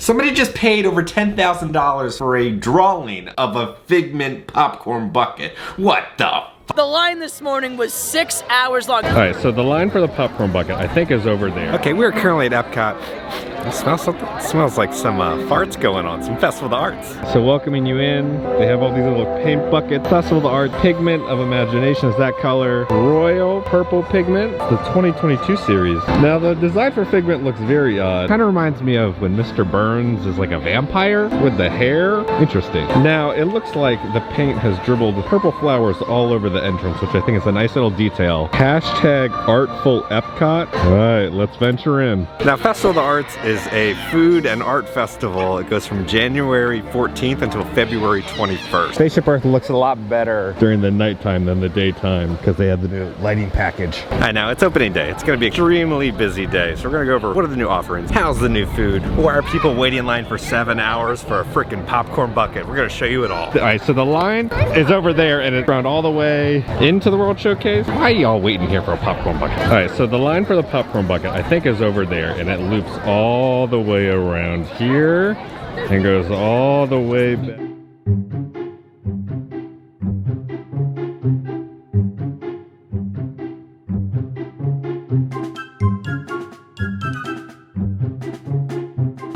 Somebody just paid over $10,000 for a drawing of a Figment popcorn bucket. What the? The line this morning was 6 hours long. All right, so the line for the popcorn bucket, I think, is over there. Okay, we're currently at EPCOT. It smells something. It smells like some farts going on, some Festival of the Arts. So welcoming you in, they have all these little paint buckets. Festival of the Arts, Pigment of Imagination is that color. Royal Purple Pigment, the 2022 series. Now the design for Figment looks very odd. Kind of reminds me of when Mr. Burns is like a vampire with the hair. Interesting. Now it looks like the paint has dribbled purple flowers all over the entrance, which I think is a nice little detail. Hashtag Artful EPCOT. All right, let's venture in. Now Festival of the Arts is a food and art festival. It goes from January 14th until February 21st. Spaceship Earth looks a lot better during the nighttime than the daytime because they have the new lighting package. I know, it's opening day. It's going to be an extremely busy day. So we're going to go over what are the new offerings, how's the new food, why are people waiting in line for 7 hours for a freaking popcorn bucket. We're going to show you it all. All right, so the line is over there and it's around all the way into the World Showcase. Why are y'all waiting here for a popcorn bucket? All right, so the line for the popcorn bucket I think is over there and it loops all the way around here and goes all the way back.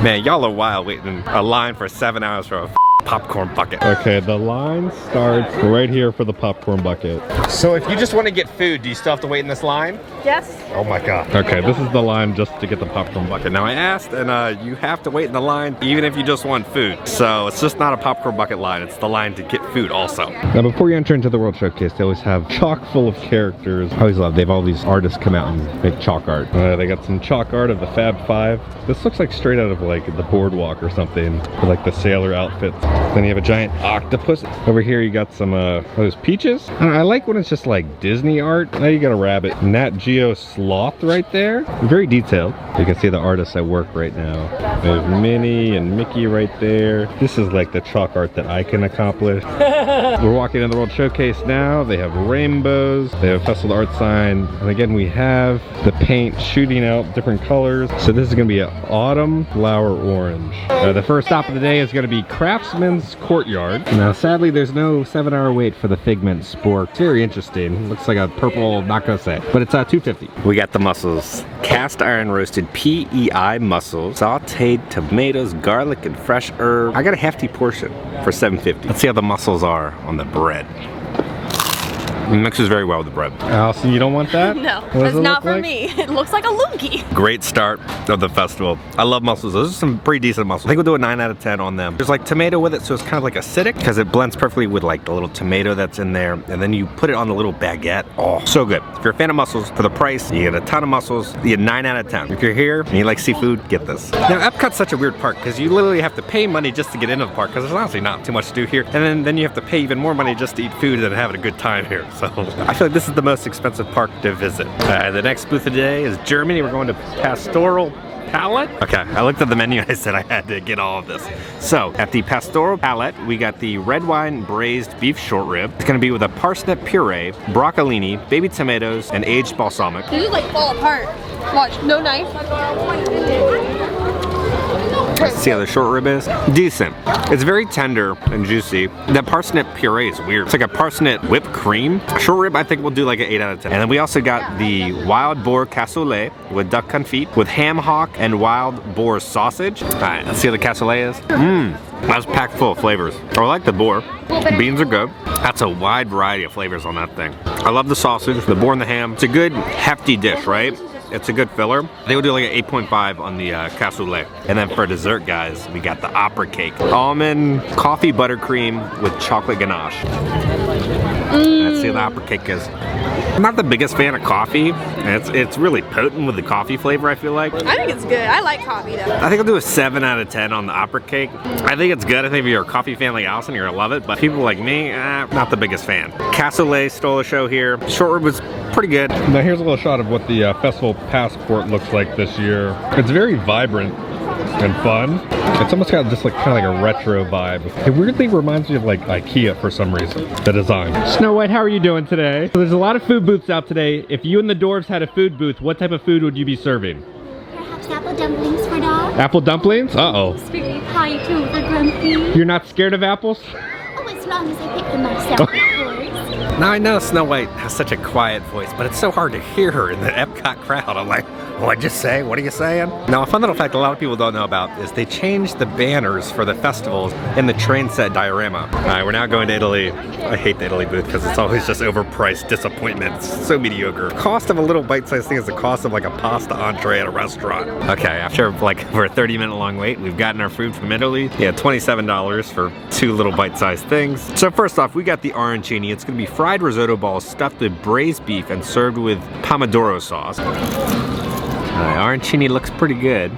Man, y'all are wild waiting a line for 7 hours for a popcorn bucket. Okay, the line starts right here for the popcorn bucket. So if you just want to get food, do you still have to wait in this line? Yes. Oh my God. Okay, this is the line just to get the popcorn bucket. Now I asked, and you have to wait in the line even if you just want food. So it's just not a popcorn bucket line, it's the line to get food also. Now before you enter into the World Showcase, they always have chock full of characters. I always love, they have all these artists come out and make chalk art. They got some chalk art of the Fab Five. This looks like straight out of like the boardwalk or something, with like the sailor outfits. Then you have a giant octopus. Over here you got some those peaches. I like when it's just like Disney art. Now you got a rabbit. Nat Geo sloth right there. Very detailed. You can see the artists at work right now. There's Minnie and Mickey right there. This is like the chalk art that I can accomplish. We're walking in the World Showcase now. They have rainbows. They have Festival of the Arts sign. And again, we have the paint shooting out different colors. So this is going to be an autumn flower orange. The first stop of the day is going to be Craftsman's Courtyard. Now sadly there's no 7-hour wait for the Figment Spork. It's very interesting. Looks like a purple, not gonna say, but it's $2.50. We got the mussels. Cast iron roasted PEI mussels, sauteed tomatoes, garlic, and fresh herb. I got a hefty portion for $7.50. Let's see how the mussels are on the bread. It mixes very well with the bread. Allison, you don't want that? No, that's not for me. It looks like a loogie. Great start of the festival. I love mussels. Those are some pretty decent mussels. I think we'll do a 9 out of 10 on them. There's like tomato with it, so it's kind of like acidic because it blends perfectly with like the little tomato that's in there. And then you put it on the little baguette. Oh, so good. If you're a fan of mussels, for the price, you get a ton of mussels. You get 9 out of 10. If you're here and you like seafood, get this. Now, Epcot's such a weird park because you literally have to pay money just to get into the park because there's honestly not too much to do here. And then you have to pay even more money just to eat food and having a good time here. So I feel like this is the most expensive park to visit. The next booth of the day is Germany. We're going to Pastoral Palette. Okay, I looked at the menu. I said I had to get all of this. So at the Pastoral Palette, we got the red wine braised beef short rib. It's going to be with a parsnip puree, broccolini, baby tomatoes, and aged balsamic. These just like fall apart. Watch, no knife. See how the short rib is? Decent. It's very tender and juicy. That parsnip puree is weird. It's like a parsnip whipped cream. Short rib, I think we'll do like an 8 out of 10. And then we also got the wild boar cassoulet with duck confit, with ham hock and wild boar sausage. All right, let's see how the cassoulet is. That's packed full of flavors. I like the boar. Beans are good. That's a wide variety of flavors on that thing. I love the sausage, the boar and the ham. It's a good hefty dish, right? It's a good filler. They would do like an 8.5 on the cassoulet. And then for dessert, guys, we got the opera cake. Almond coffee buttercream with chocolate ganache. Let's see how the opera cake is. I'm not the biggest fan of coffee. It's really potent with the coffee flavor, I feel like. I think it's good. I like coffee though. I think I'll do a 7 out of 10 on the opera cake. I think it's good. I think if you're a coffee fan like Allison, you're gonna love it. But people like me, not the biggest fan. Cassoulet stole a show here. Short rib was pretty good. Now here's a little shot of what the festival passport looks like this year. It's very vibrant and fun. It's almost got just like kind of like a retro vibe. It weirdly reminds me of like IKEA for some reason, the design. Snow White, how are you doing today? So there's a lot of food booths out today. If you and the dwarves had a food booth, what type of food would you be serving? Perhaps apple dumplings for dogs. Apple dumplings? Uh-oh. It's really high too for grumpy. You're not scared of apples? Oh, as long as I pick them myself, of course. Now I know Snow White has such a quiet voice, but it's so hard to hear her in the Epcot crowd. I'm like, what'd you say? What are you saying? Now, a fun little fact a lot of people don't know about is they changed the banners for the festivals in the train set diorama. All right, we're now going to Italy. I hate the Italy booth because it's always just overpriced disappointment. It's so mediocre. Cost of a little bite-sized thing is the cost of like a pasta entree at a restaurant. Okay, after like for a 30-minute long wait, we've gotten our food from Italy. Yeah, $27 for 2 little bite-sized things. So first off, we got the arancini. It's gonna be fried risotto balls stuffed with braised beef and served with pomodoro sauce. Arancini looks pretty good.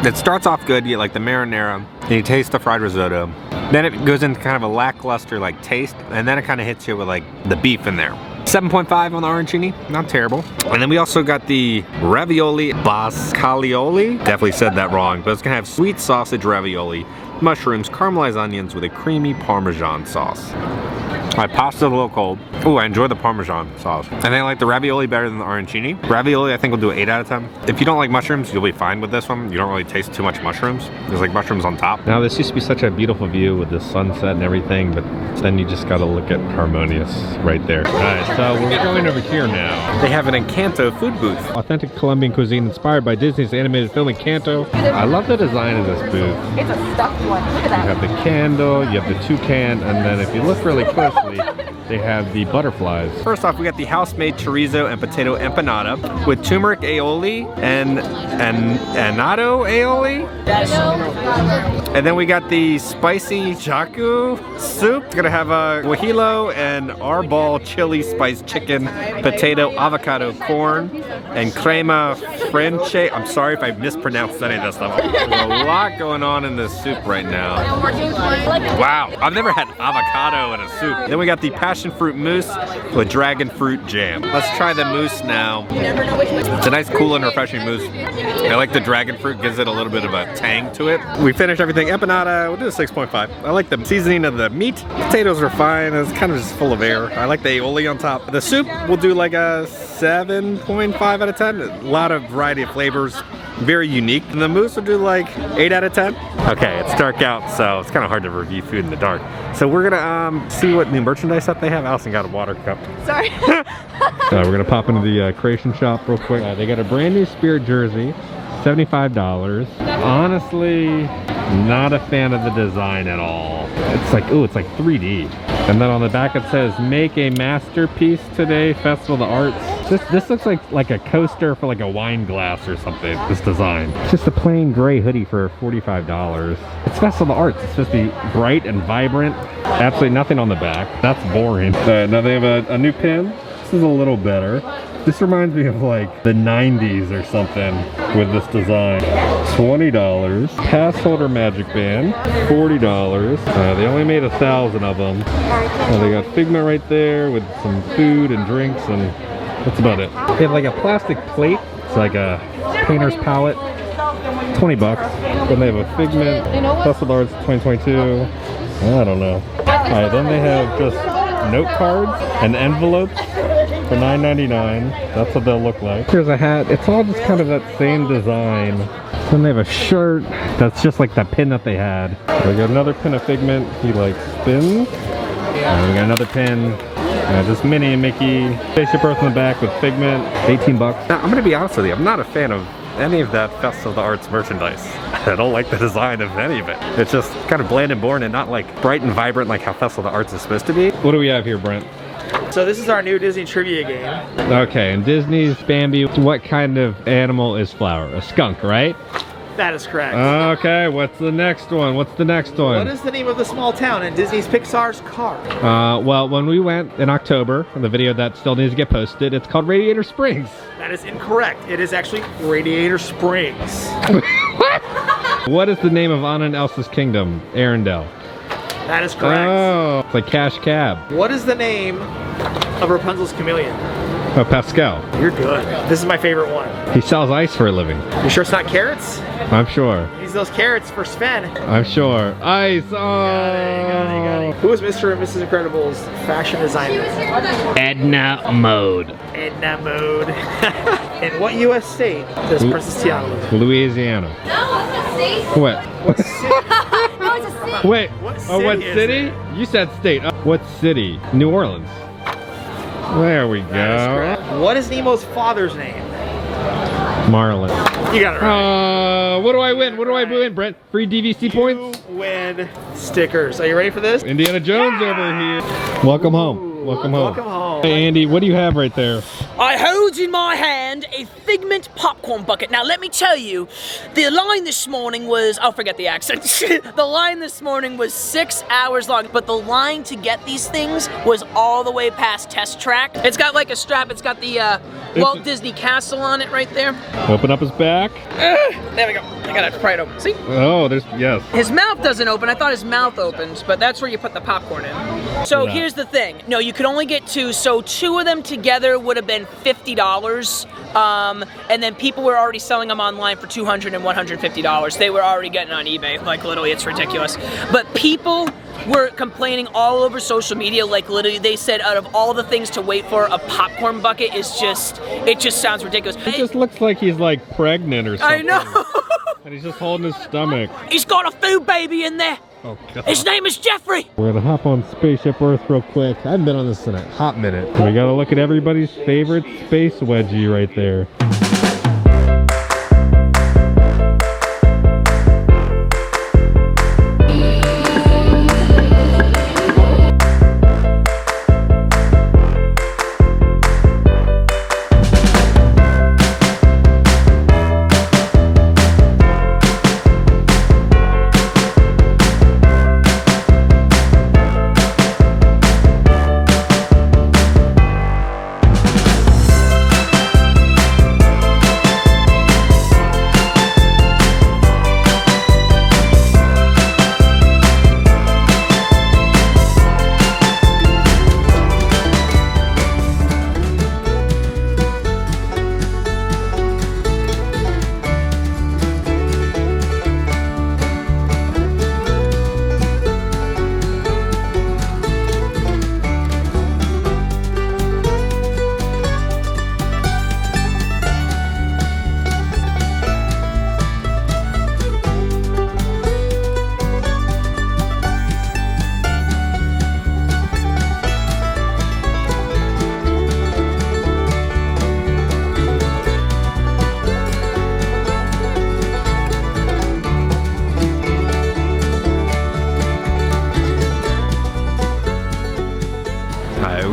It starts off good, you get like the marinara, then you taste the fried risotto. Then it goes into kind of a lackluster like taste, and then it kind of hits you with like the beef in there. 7.5 on the arancini, not terrible. And then we also got the ravioli bascalioli. Definitely said that wrong, but it's gonna have sweet sausage ravioli, mushrooms, caramelized onions with a creamy Parmesan sauce. My pasta's a little cold. Oh, I enjoy the Parmesan sauce. I think I like the ravioli better than the arancini. Ravioli, I think we'll do an 8 out of 10. If you don't like mushrooms, you'll be fine with this one. You don't really taste too much mushrooms. There's like mushrooms on top. Now, this used to be such a beautiful view with the sunset and everything, but then you just gotta look at Harmonious right there. All right, so we're going over here now. They have an Encanto food booth. Authentic Colombian cuisine inspired by Disney's animated film Encanto. I love the design of this booth. It's a stuffed one. Look at that. You have the candle, you have the toucan, and then if you look really closely, they have the butterflies. First off, we got the house-made chorizo and potato empanada with turmeric aioli and annatto aioli. And then we got the spicy chaku soup. It's gonna have a guajillo and arbol chili spice chicken, potato, avocado, corn, and crema franche. I'm sorry if I mispronounced any of this stuff. There's a lot going on in this soup right now. Wow, I've never had avocado in a soup. Then we got the passion fruit mousse with dragon fruit jam. Let's try the mousse now. It's a nice, cool, and refreshing mousse. I like the dragon fruit, gives it a little bit of a tang to it. We finished everything. Empanada, we'll do a 6.5. I like the seasoning of the meat. Potatoes are fine. It's kind of just full of air. I like the aioli on top. The soup, we'll do like a 7.5 out of 10. A lot of variety of flavors. Very unique. And the mousse will do like 8 out of 10. Okay, it's dark out, so it's kind of hard to review food in the dark. So we're gonna see what new merchandise that they have. Allison got a water cup. Sorry. We're gonna pop into the creation shop real quick. They got a brand new Spirit jersey, $75. Honestly, not a fan of the design at all. It's like, ooh, it's like 3D. And then on the back it says, make a masterpiece today, Festival of the Arts. This looks like a coaster for like a wine glass or something, this design. It's just a plain gray hoodie for $45. It's Festival of the Arts. It's supposed to be bright and vibrant. Absolutely nothing on the back. That's boring. Now they have a new pin. This is a little better. This reminds me of like the 90s or something with this design. $20. Pass holder magic band, $40. They only made 1,000 of them. They got Figment right there with some food and drinks, and that's about it. They have like a plastic plate. It's like a painter's palette. $20. Then they have a Figment Festival Arts 2022. I don't know. Alright, then they have just note cards and envelopes for $9.99. That's what they'll look like. Here's a hat. It's all just kind of that same design. Then they have a shirt that's just like that pin that they had. We got another pin of Figment. He like spins. And we got another pin. Just Minnie and Mickey. Spaceship Earth in the back with Figment. $18. Now, I'm gonna be honest with you. I'm not a fan of any of that Festival of the Arts merchandise. I don't like the design of any of it. It's just kind of bland and boring and not like bright and vibrant like how Festival of the Arts is supposed to be. What do we have here, Brent? So this is our new Disney trivia game. Okay, in Disney's Bambi, what kind of animal is Flower? A skunk, right? That is correct. Okay, what's the next one? What's the next one? What is the name of the small town in Disney's Pixar's Cars? Well, when we went in October, the video that still needs to get posted, it's called Radiator Springs. That is incorrect. It is actually Radiator Springs. What? What is the name of Anna and Elsa's kingdom? Arendelle. That is correct. Oh, it's like Cash Cab. What is the name of Rapunzel's chameleon? Oh, Pascal. You're good. This is my favorite one. He sells ice for a living. You sure it's not carrots? I'm sure. Use those carrots for Sven. I'm sure. Ice. Oh. Got it. Who is Mr. and Mrs. Incredible's fashion designer? Edna Mode. Edna Mode. In what U.S. state does Princess Tiana live? Louisiana. What? No, it's a city. Wait. What Oh, what city is city? it? You said state. What city? New Orleans. There we That is go. correct. What is Nemo's father's name? Marlin. You got it right. What do I win? What do I win, Brent? Free DVC points? You win stickers. Are you ready for this? Indiana Jones over here. Welcome home. Welcome home. Welcome home. Hey, Andy, what do you have right there? I hold in my hand a Figment popcorn bucket. Now let me tell you, the line this morning was, I'll forget the accent. The line this morning was 6 hours long, but the line to get these things was all the way past test track. It's got like a strap, it's got the Walt Disney Castle on it right there. Open up his back. There we go. I gotta pry it open. See? Oh, there's, yes. His mouth doesn't open. I thought his mouth opened, but that's where you put the popcorn in. So Yeah. here's the thing. No, you could only get two, so two of them together would have been $50. And then people were already selling them online for $200 and $150. They were already getting on eBay. Like, literally, it's ridiculous. But people were complaining all over social media, like literally they said out of all the things to wait for, a popcorn bucket is just, it just sounds ridiculous. It just looks like he's like pregnant or something. I know. And he's just holding his stomach. He's got a food baby in there. Oh, God. His name is Jeffrey. We're gonna hop on Spaceship Earth real quick. I haven't been on this in a hot minute. We gotta look at everybody's favorite space wedgie right there.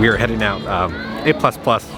We are heading out A++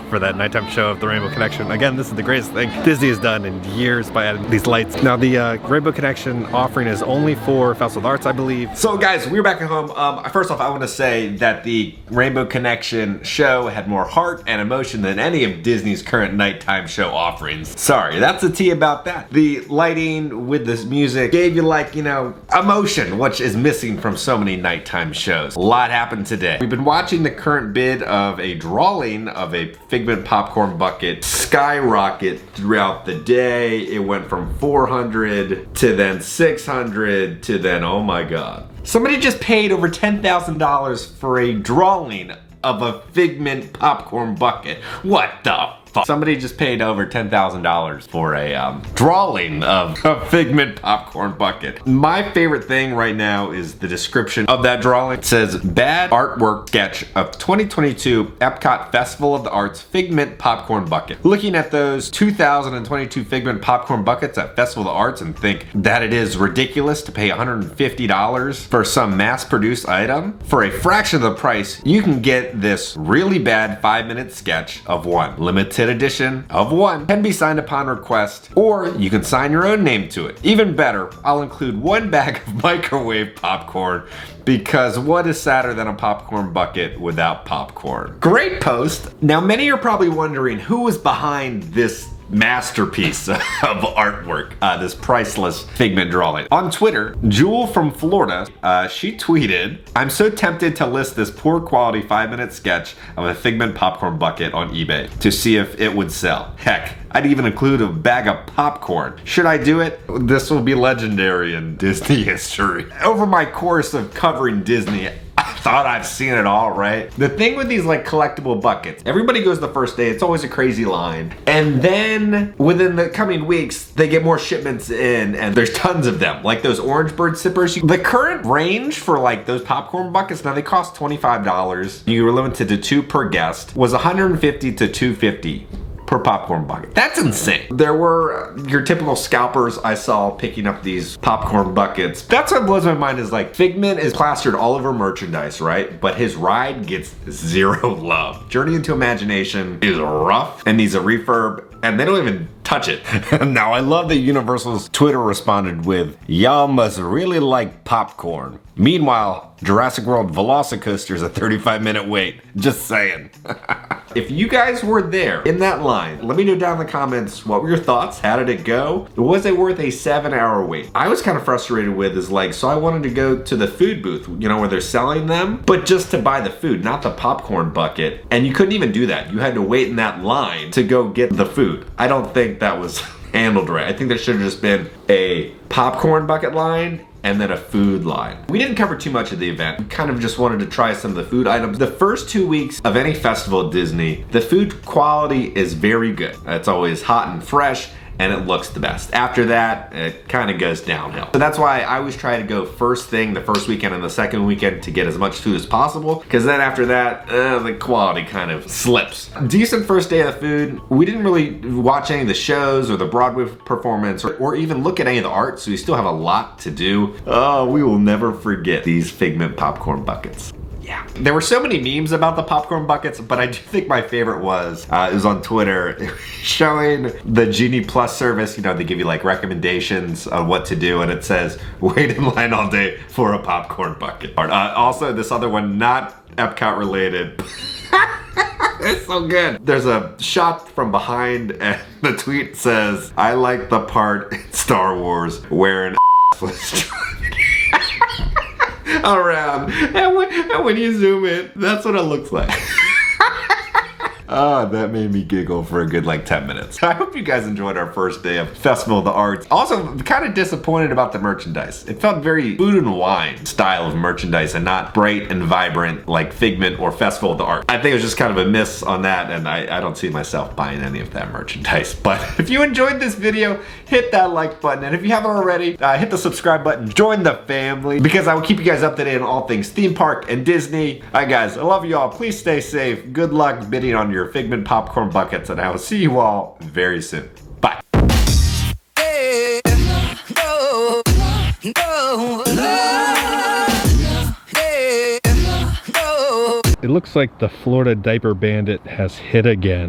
for that nighttime show of the Rainbow Connection. Again, this is the greatest thing Disney has done in years by adding these lights. Now the Rainbow Connection offering is only for Festival of the Arts, I believe. So guys, we're back at home. First off, I want to say that the Rainbow Connection show had more heart and emotion than any of Disney's current nighttime show offerings. Sorry, that's the tea about that. The lighting with this music gave you, like, you know, emotion, which is missing from so many nighttime shows. A lot happened today. We've been watching the current bid of a drawing of a Figment popcorn bucket skyrocket throughout the day. It went from 400 to then 600 to then, oh my God. Somebody just paid over $10,000 for a drawing of a Figment popcorn bucket. What the fuck? Somebody just paid over $10,000 for a drawing of a Figment popcorn bucket. My favorite thing right now is the description of that drawing. It says, bad artwork sketch of 2022 EPCOT Festival of the Arts Figment popcorn bucket. Looking at those 2022 Figment popcorn buckets at Festival of the Arts and think that it is ridiculous to pay $150 for some mass-produced item. For a fraction of the price, you can get this really bad 5-minute sketch of one. Limited edition of one, can be signed upon request, or you can sign your own name to it. Even better, I'll include one bag of microwave popcorn, because what is sadder than a popcorn bucket without popcorn? Great post. Now many are probably wondering who was behind this masterpiece of artwork, this priceless Figment drawing. On Twitter, Jewel from Florida, she tweeted, I'm so tempted to list this poor quality 5-minute sketch of a Figment popcorn bucket on eBay to see if it would sell. Heck, I'd even include a bag of popcorn. Should I do it? This will be legendary in Disney history. Over my course of covering Disney, thought I've seen it all, right? The thing with these like collectible buckets, everybody goes the first day, it's always a crazy line. And then within the coming weeks, they get more shipments in and there's tons of them. Like those orange bird sippers. The current range for like those popcorn buckets, now they cost $25. You were limited to 2 per guest, was $150 to $250 per popcorn bucket. That's insane. There were your typical scalpers I saw picking up these popcorn buckets. That's what blows my mind is like Figment is plastered all over merchandise, right? But his ride gets 0 love. Journey into Imagination is rough and needs a refurb and they don't even touch it. Now I love that Universal's Twitter responded with, "Y'all must really like popcorn." Meanwhile, Jurassic World Velocicoaster's a 35-minute wait. Just saying. If you guys were there in that line, let me know down in the comments, what were your thoughts? How did it go? Was it worth a 7-hour wait? I was kind of frustrated with is like, so I wanted to go to the food booth, you know, where they're selling them, but just to buy the food, not the popcorn bucket. And you couldn't even do that. You had to wait in that line to go get the food. I don't think that was handled right. I think there should have just been a popcorn bucket line and then a food line. We didn't cover too much of the event. We kind of just wanted to try some of the food items. The first 2 weeks of any festival at Disney, the food quality is very good. It's always hot and fresh and it looks the best. After that, it kind of goes downhill. So that's why I always try to go first thing the first weekend and the second weekend to get as much food as possible, because then after that, the quality kind of slips. Decent first day of the food. We didn't really watch any of the shows or the Broadway performance or even look at any of the art, so we still have a lot to do. Oh, we will never forget these Figment popcorn buckets. Yeah. There were so many memes about the popcorn buckets, but I do think my favorite was, it was on Twitter, showing the Genie Plus service. You know, they give you like recommendations on what to do, and it says, wait in line all day for a popcorn bucket. Also, this other one, not EPCOT related. It's so good. There's a shot from behind, and the tweet says, "I like the part in Star Wars where an was driving around, and when you zoom in, that's what it looks like." Ah, that made me giggle for a good like 10 minutes. I hope you guys enjoyed our first day of Festival of the Arts. Also, kind of disappointed about the merchandise. It felt very food and wine style of merchandise and not bright and vibrant like Figment or Festival of the Arts. I think it was just kind of a miss on that, and I don't see myself buying any of that merchandise. But if you enjoyed this video, hit that like button, and if you haven't already, hit the subscribe button. Join the family, because I will keep you guys up to date on all things theme park and Disney. Alright guys, I love you all. Please stay safe. Good luck bidding on your Figment popcorn buckets, and I will see you all very soon. Bye. It looks like the Florida Diaper Bandit has hit again.